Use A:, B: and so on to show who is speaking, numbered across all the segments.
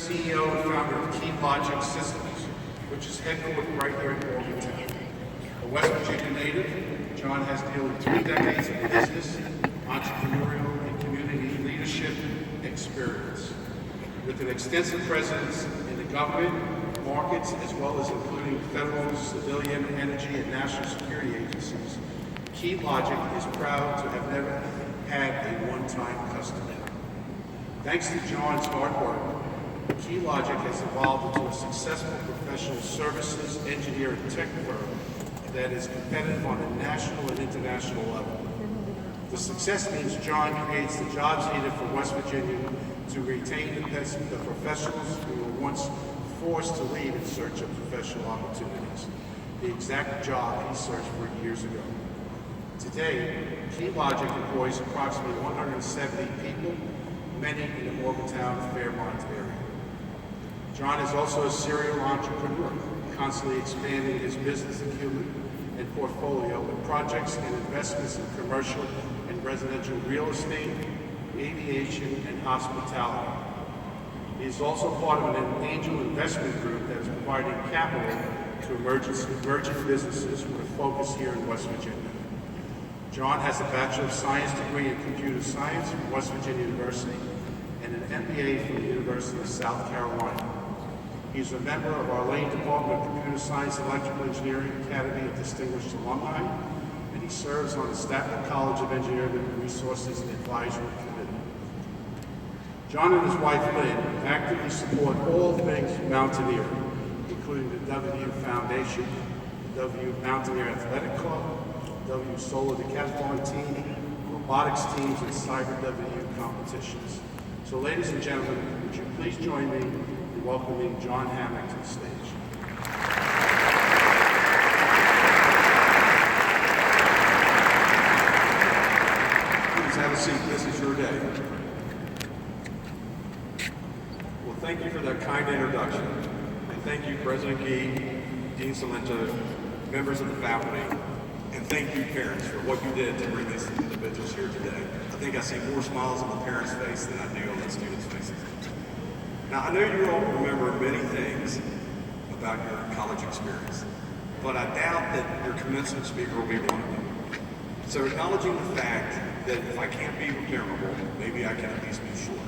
A: CEO and founder of Key Logic Systems, which is headquartered right here in Morgantown. A West Virginia native, John has nearly 3 decades of business, entrepreneurial, and community leadership experience. With an extensive presence in the government, markets, as well as including federal, civilian, energy, and national security agencies, Key Logic is proud to have never had a one-time customer. Thanks to John's hard work, Key Logic has evolved into a successful professional services, engineering, tech firm that is competitive on a national and international level. The success means John creates the jobs needed for West Virginia to retain the professionals who were once forced to leave in search of professional opportunities, the exact job he searched for years ago. Today, Key Logic employs approximately 170 people, many in the Morgantown, Fairmont area. John is also a serial entrepreneur, constantly expanding his business acumen and portfolio with projects and investments in commercial and residential real estate, aviation, and hospitality. He is also part of an angel investment group that is providing capital to emerging businesses with a focus here in West Virginia. John has a Bachelor of Science degree in Computer Science from West Virginia University and an MBA from the University of South Carolina. He is a member of our Lane Department of Computer Science and Electrical Engineering Academy of Distinguished Alumni, and he serves on the Statler College of Engineering Resources and Advisory Committee. John and his wife Lynn actively support all things mountaineering, including the W Foundation, the W Mountaineer Athletic Club, W Solar Decathlon Team, robotics teams, and Cyber W competitions. So ladies and gentlemen, would you please join me in welcoming John Hammack to the stage.
B: Please have a seat. This is your day. Well, thank you for that kind introduction. And thank you, President Gee, Dean Salento, members of the faculty, and thank you, parents, for what you did to bring these individuals here today. I think I see more smiles on the parents' face than I do on the students' faces. Now, I know you all remember many things about your college experience, but I doubt that your commencement speaker will be one of them. So acknowledging the fact that if I can't be memorable, maybe I can at least be short.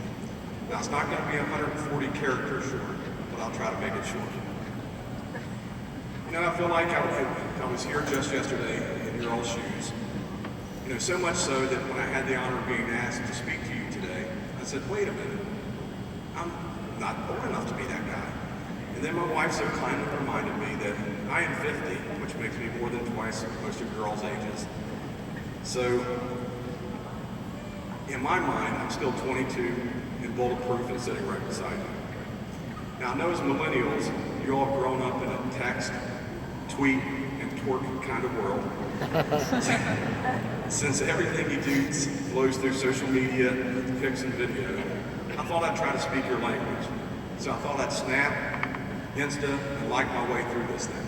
B: Now, it's not going to be 140 characters short, but I'll try to make it short. You know, I feel like I was here just yesterday in your all's shoes. You know, so much so that when I had the honor of being asked to speak to you today, I said, wait a minute, I'm not old enough to be that guy. And then my wife so kindly reminded me that I am 50, which makes me more than twice most of girls' ages. So, in my mind, I'm still 22 and bulletproof and sitting right beside you. Now, I know as millennials, you all have grown up in a text, tweet, and twerk kind of world. Since everything you do flows through social media, pics and video, I thought I'd try to speak your language. So I thought I'd snap, Insta, and like my way through this thing.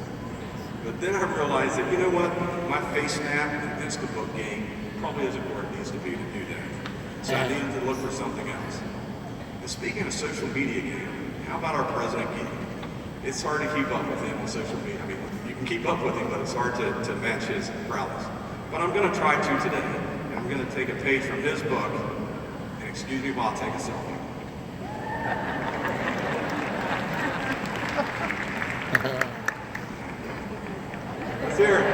B: But then I realized that, you know what, my face snap and Instabook game probably isn't where it needs to be to do that. So I needed to look for something else. And speaking of social media game, how about our President Gee? It's hard to keep up with him on social media. I mean, you can keep up with him, but it's hard to match his prowess. But I'm going to try to today. And I'm going to take a page from his book, and excuse me while I take a selfie. Let's hear it.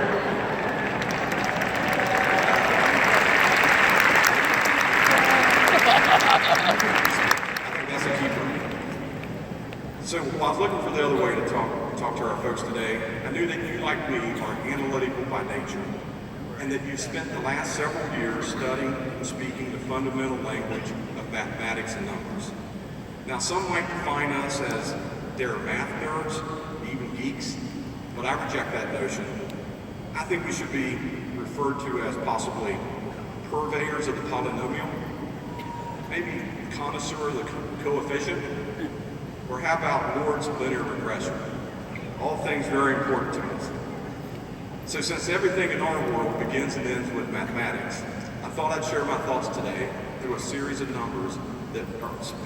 B: I think that's a keeper. So while I was looking for the other way to talk to our folks today, I knew that you, like me, are analytical by nature, and that you spent the last several years studying and speaking the fundamental language of mathematics and numbers. Now, some might define us as they're math nerds, even geeks, but I reject that notion. I think we should be referred to as possibly purveyors of the polynomial, maybe connoisseur of the coefficient, or how about lords of linear regression? All things very important to us. So since everything in our world begins and ends with mathematics, I thought I'd share my thoughts today through a series of numbers that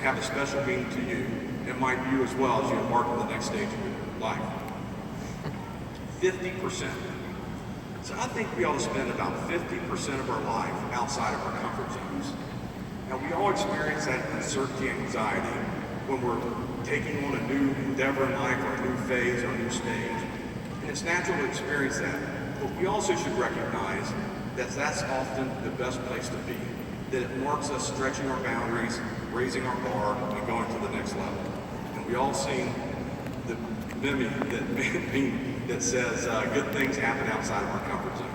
B: have a special meaning to you and might you as well as you embark on the next stage of your life. 50%. So I think we ought to spend about 50% of our life outside of our comfort zones. Now we all experience that uncertainty and anxiety when we're taking on a new endeavor in life or a new phase or a new stage. And it's natural to experience that. But we also should recognize that that's often the best place to be. That it marks us stretching our boundaries, raising our bar, and going to the next level. And we all seen the meme that says good things happen outside of our comfort zone.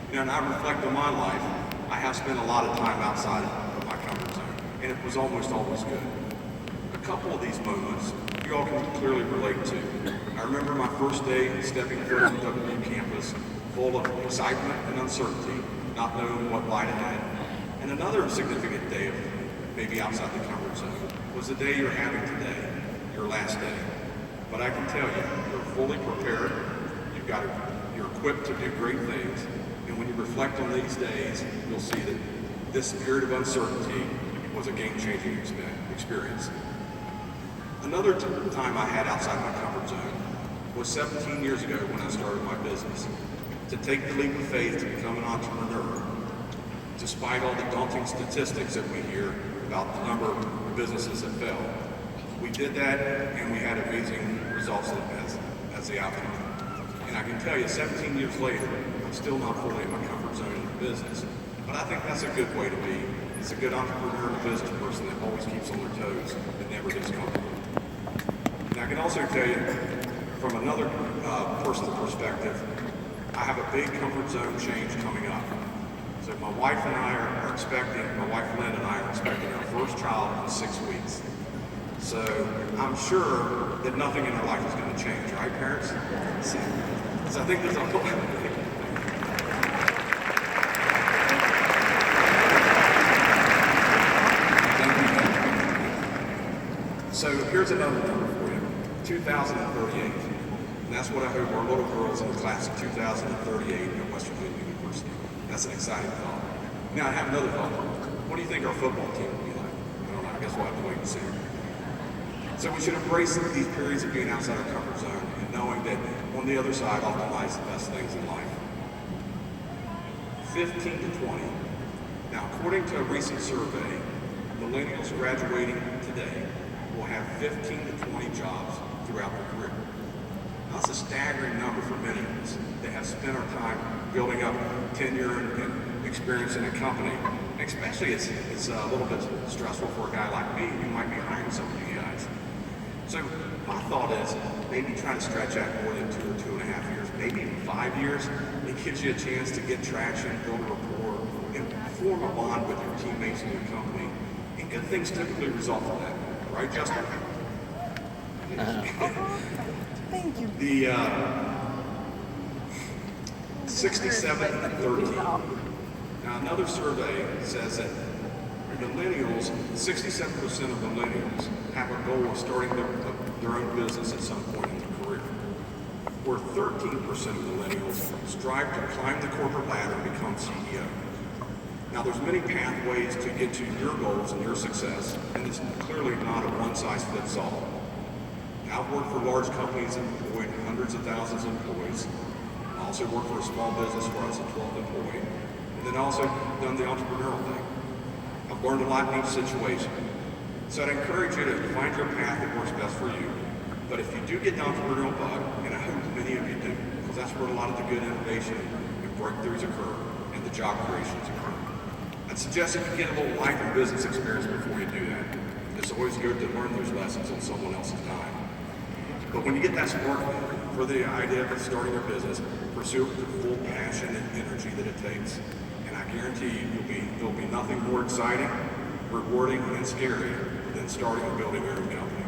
B: You know, and I reflect on my life. I have spent a lot of time outside of my comfort zone, and it was almost always good. A couple of these moments you all can clearly relate to. I remember my first day stepping foot on the WU campus, full of excitement and uncertainty, not knowing what lied ahead. And another significant day of maybe outside the comfort zone was the day you're having today, your last day. But I can tell you, you're fully prepared. You're equipped to do great things. And when you reflect on these days, you'll see that this period of uncertainty was a game-changing experience. Another time I had outside my comfort zone was 17 years ago when I started my business. To take the leap of faith to become an entrepreneur, despite all the daunting statistics that we hear about the number of businesses that fail. We did that, and we had amazing results as the outcome. And I can tell you, 17 years later, I'm still not fully in my comfort zone in the business. But I think that's a good way to be. It's a good entrepreneur and a business person that always keeps on their toes and never gets comfortable. And I can also tell you, from another personal perspective, I have a big comfort zone change coming up. So my wife Lynn and I are expecting our first child in 6 weeks. So I'm sure that nothing in our life is going to change, right, parents? So I think there's a whole So here's another number for you, 2038. And that's what I hope our little girls in the class of 2038 at West Virginia University. That's an exciting thought. Now I have another thought. What do you think our football team will be like? I don't know, I guess we'll have to wait and see. So we should embrace these periods of being outside our comfort zone and knowing that on the other side often lies the best things in life. 15 to 20. Now, according to a recent survey, millennials graduating today will have 15 to 20 jobs throughout their career. Now, that's a staggering number for many of us that have spent our time building up tenure and experience in a company. Especially it's a little bit stressful for a guy like me who might be hiring some of you guys. So my thought is maybe try to stretch out more than 2 or 2.5 years, maybe even 5 years. It gives you a chance to get traction, build a rapport, and form a bond with your teammates in your company. And good things typically result from that. Right, Justin?
C: Thank you.
B: The 67 and 13. Now, another survey says that millennials, 67% of millennials have a goal of starting their own business at some point in their career. Where 13% of millennials strive to climb the corporate ladder and become CEO. Now, there's many pathways to get to your goals and your success, and it's clearly not a one-size-fits-all. I've worked for large companies and employed hundreds of thousands of employees. I also worked for a small business where I was the 12th employee, and then also done the entrepreneurial thing. I've learned a lot in each situation. So I'd encourage you to find your path that works best for you. But if you do get the entrepreneurial bug, and I hope many of you do, because that's where a lot of the good innovation and breakthroughs occur, and the job creations occur. I'd suggest that you get a little life and business experience before you do that. It's always good to learn those lessons on someone else's time. But when you get that spark for the idea of starting your business, pursue it with the full passion and energy that it takes. And I guarantee you, there'll be nothing more exciting, rewarding, and scary than starting and building your own company.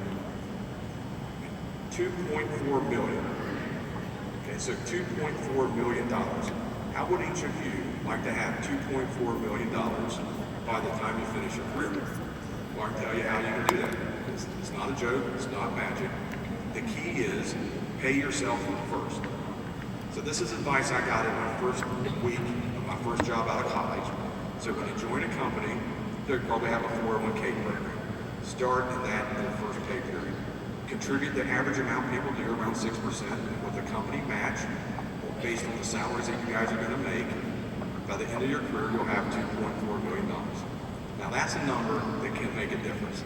B: $2.4 million. Okay, so $2.4 million. How would each of you like to have $2.4 million by the time you finish your career? Well, I can tell you how you can do that. It's not a joke, it's not magic. The key is pay yourself first. So this is advice I got in my first week of my first job out of college. So when you join a company, they probably have a 401k program. Start in their first pay period. Contribute the average amount people do, around 6%, with a company match based on the salaries that you guys are going to make. By the end of your career, you'll have $2.4 million. Now that's a number that can make a difference.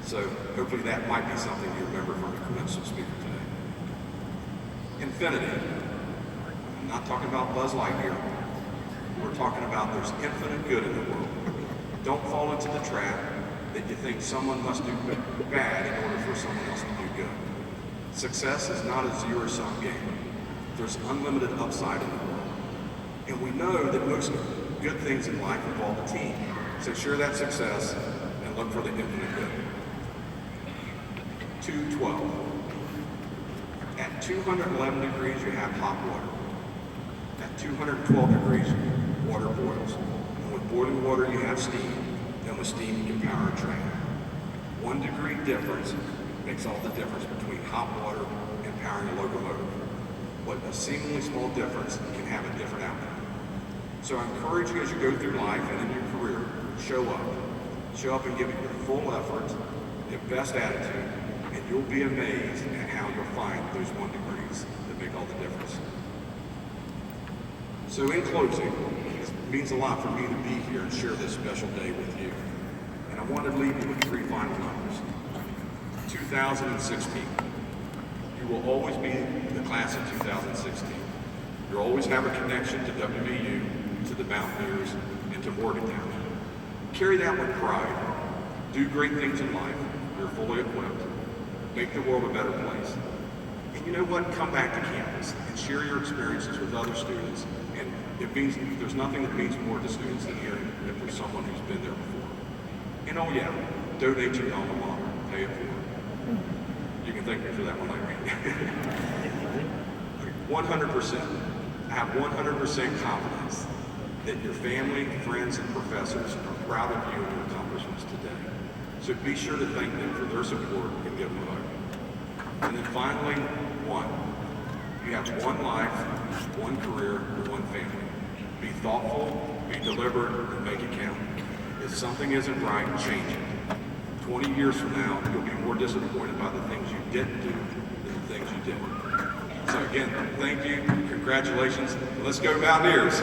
B: So hopefully that might be something you remember from the commencement speaker today. Infinity. I'm not talking about Buzz Lightyear. We're talking about there's infinite good in the world. Don't fall into the trap that you think someone must do bad in order for someone else to do good. Success is not a zero-sum game. There's unlimited upside in the world. And we know that most good things in life involve a team. So share that success and look for the infinite good. 212. At 211 degrees, you have hot water. At 212 degrees, water boils. And with boiling water, you have steam. And with steam, you can power a train. 1 degree difference makes all the difference between hot water and powering a locomotive. But a seemingly small difference can have a different outcome. So I encourage you as you go through life and in your career, show up. Show up and give it your full effort, your best attitude, and you'll be amazed at how you'll find those 1 degrees that make all the difference. So in closing, it means a lot for me to be here and share this special day with you. And I want to leave you with 3 final numbers. 2016. You will always be the class of 2016. You'll always have a connection to WVU, to the Mountaineers, and to Morgantown. Carry that with pride. Do great things in life. You're fully equipped. Make the world a better place. And you know what? Come back to campus and share your experiences with other students. And it means there's nothing that means more to students than hearing that there's someone who's been there before. And oh yeah, donate to your alma mater. Pay it forward. You can thank me for that one later. 100%. I have 100% confidence that your family, friends, and professors are proud of you and your accomplishments today. So be sure to thank them for their support and give them a hug. And then finally, 1. You have 1 life, 1 career, and 1 family. Be thoughtful, be deliberate, and make it count. If something isn't right, change it. 20 years from now, you'll be more disappointed by the things you didn't do than the things you did. So again, thank you, congratulations, let's go Mountaineers.